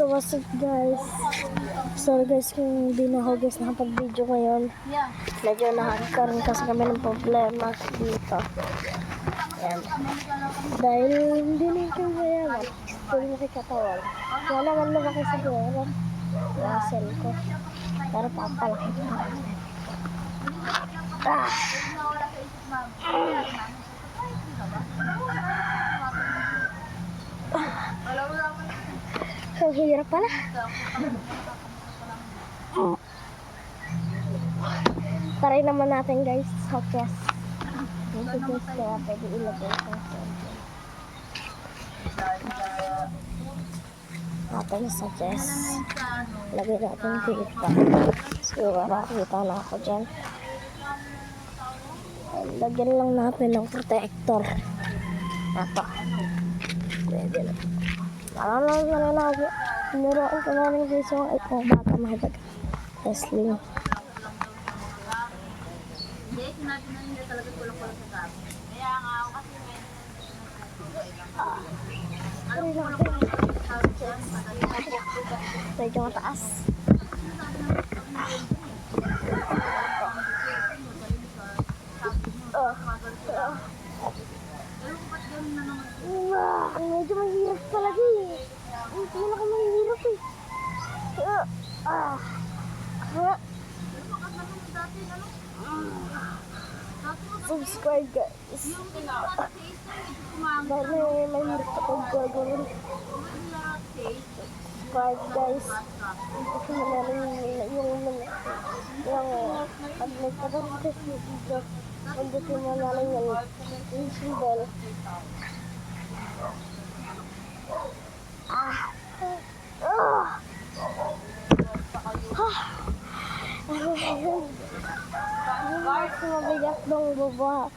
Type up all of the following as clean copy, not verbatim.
what's up guys? Sorry guys kung hindi na ako guys nakapag-video ngayon. Medyo nakakaroon kasi kami ng problema dito. Ayan. Dahil hindi na yung mayaman. Hindi na kikatawan. Wala naman lumaki sa pera. Nasel ko. Pero papalaki ko. Ang hirap pala. Try naman natin guys sa chest. Ito guys kaya pwede ilagay sa natin sa chest. Lagay natin dito. Siguro makakita na ako dyan. Lagyan lang natin ng protector. Ito. Pwede na. Niroon ko na rin guys yung itong bata mahibag. Tesling. Hindi, sinabi na nila talaga kulang-kulang sa gabi. Kaya nga ako kasi medyo mataas. Medyo mahirap talaga eh. Hindi na ako mahirap eh. Subscribe guys. Dahil may mahirap ako gagawin. Subscribe guys. Kasi malalim yung pag nagkakaroon sa video. Pagdating mo malalim yung symbol. Mabigat ng baba.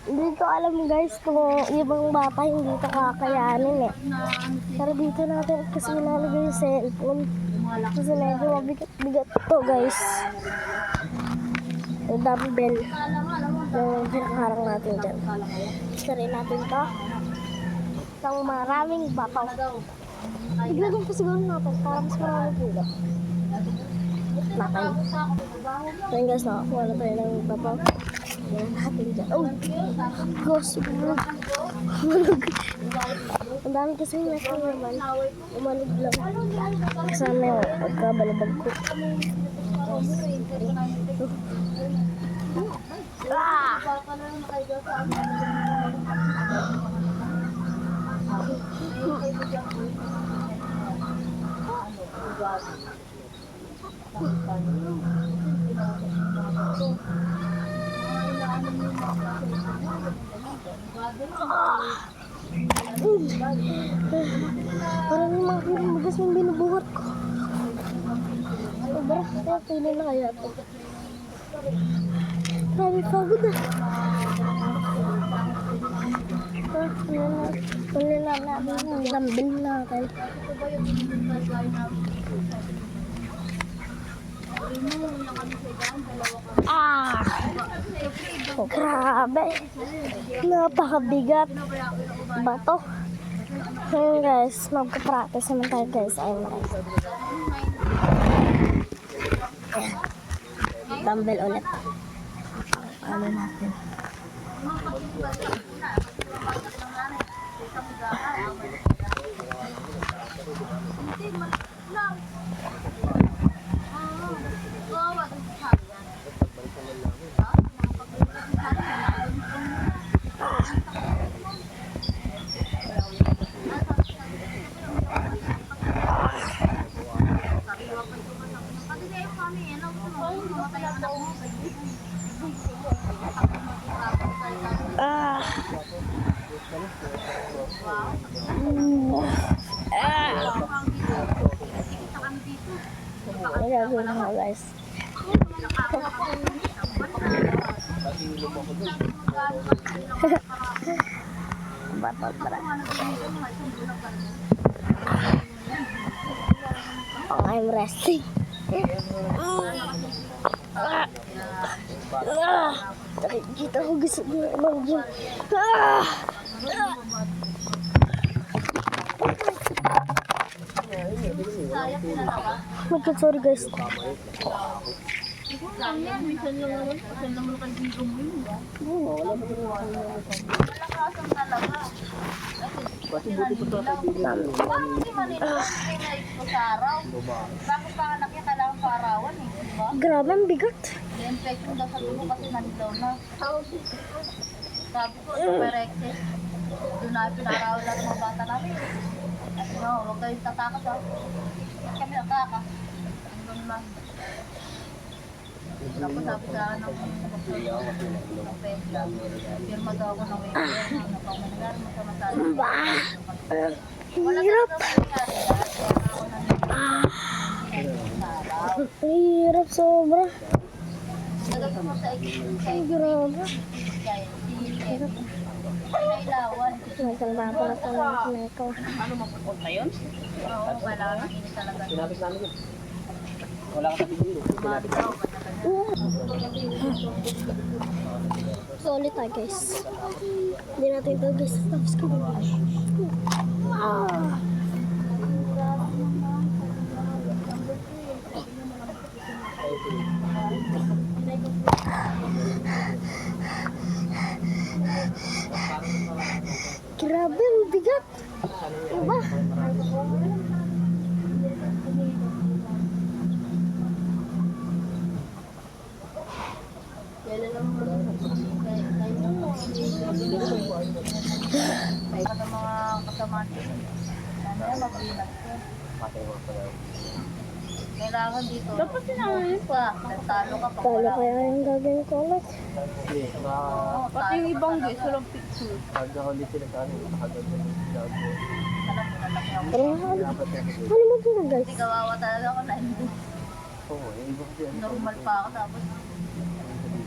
Hindi ko alam guys kung ibang bata hindi ito kakayanin eh. Pero dito natin kasi nalagay yung cellphone. Kasi medyo mabigat-bigat to guys. Yung dumbbell. Yung pinakaharang natin dyan. Sarin natin to. Isang maraming bapaw. Iglagay ko siguro natin para mas maraming kilo. Natin. So yun guys, nakakuha na tayo ng bapaw. Yan natin dyan. Oh! Gosh! Umalag. Ang dami kasi yung nasa naman. Umalag lang. Kasama yung pagkabalabag ko. Ah! Parang yung mga hiramagas yung binubuhat ko. Sobra, kaya pili na kaya ito. Grabe pagod ah. Pili na natin yung dumbbell natin. Ah! Oh, grabe. Napakabigat. Bato. Ngayon guys, magka-practice naman tayo guys. Ayun guys. Dumbbell ulit. Ano natin? Gagawin na nga guys. Batal para. Oh, I'm resting. Kita ko gusto ko ibang gym. Sayang pinalawa. Sorry guys. Lang yan, minsan lang naman kaibigan mo yun. Malakasan talaga. Kasi buti po ito kaibigan. Bakit hindi Manila? Hindi na-expose sa araw. Bakit panganak niya kailangan sa arawan eh, di ba? Grabe, ang bigat. Infection daw sa dugo kasi nanilaw na. Sabi ko, super excess. Doon na pinarawan natin mga bata namin. At no, huwag kayong tatakas ha. Kami natakas. Hanggang lang. Tapos sabi sa akin ng pesla. Pirma daw ako ng waiver. Ano pa ako nangyari mo sa masali. Wala Hirap. ka daw nangyari lahat. Kaya ako nangyari sa araw. Hirap sobra. Nagagawin mo sa Ay, grabe. Nailawan. May kalma pala sa mga ko. Ano mapupunta yun? Oo, kailangan ng init talaga. Sinapis namin yun. Wala ka sa bigilo. Sumabit ako, Solid tayo guys. Hindi natin ito guys. Tapos ko. Grabe, ang bigat. Diba? Kaya ng mga kasama dito. Sana mag-ingat ko. Kailangan dito. Dapat sinangayin pa. Nagtalo ka pa. Kala kaya yung gagawin ko ulit. Pati yung ibang guys, walang picture. Pagka ulit sila sa amin, nakaganda yung gago. Pero ano mo dito guys? Hindi kawawa talaga ako na hindi. Oo, yung iba kasi ano. Normal pa ako tapos.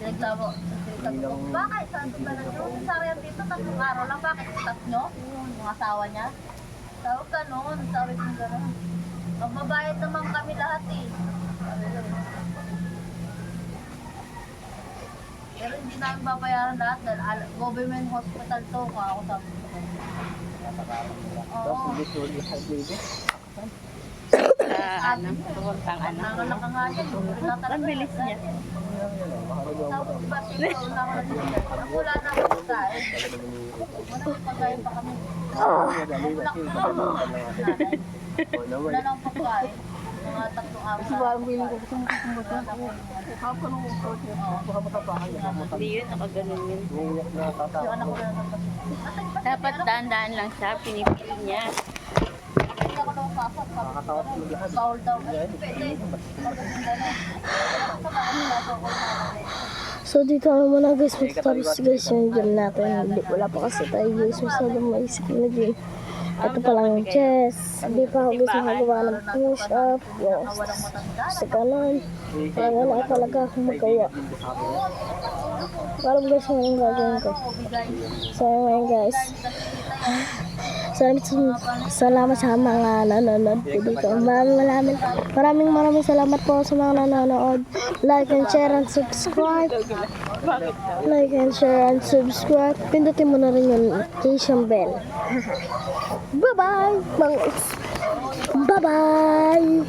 Pinaglabo. Bakit? Saan ito ba na yung sariyan dito? 3 araw lang. Bakit staff nyo? Yung asawa niya? Tawag ka noon. Sabi ko gano'n. Magbabayad naman kami lahat eh. Pero hindi namin babayaran lahat dahil government hospital to. Kaya ako sabi ko. Tapos Oo. hindi tuloy yung high Nangalak ka nga dyan. Ang bilis niya. Tapos ba siya na ako nag-iisip. Wala na ako pagkain. Wala na pagkain pa kami. Wala na akong pagkain. Mga 3 araw. Kasi parang feeling ko gusto mo kapag nung Hindi yun, nakaganon yun. Yung nakatawa. yung anak ko na Dapat daan-daan lang siya, pinipili niya. Hindi ako daw sasat. Nakakatawa sa lahat. Bawal daw. Pwede. Maganda na. Sa kami na ako. So dito ako muna guys. Tapos guys yung game natin. Hindi, wala pa kasi tayo guys. Masyadong maisip na game. Ito pa lang yung chess. Hindi pa ako guys makagawa ng push up. Yung sa kanan. Parang wala talaga akong magawa. Parang guys yung gagawin ko. So ngayon guys. Salamat sa mga nanonood po dito. Maraming salamat po sa mga nanonood. Like and share and subscribe. Like and share and subscribe. Pindutin mo na rin yung notification bell. Bye-bye! Bye-bye!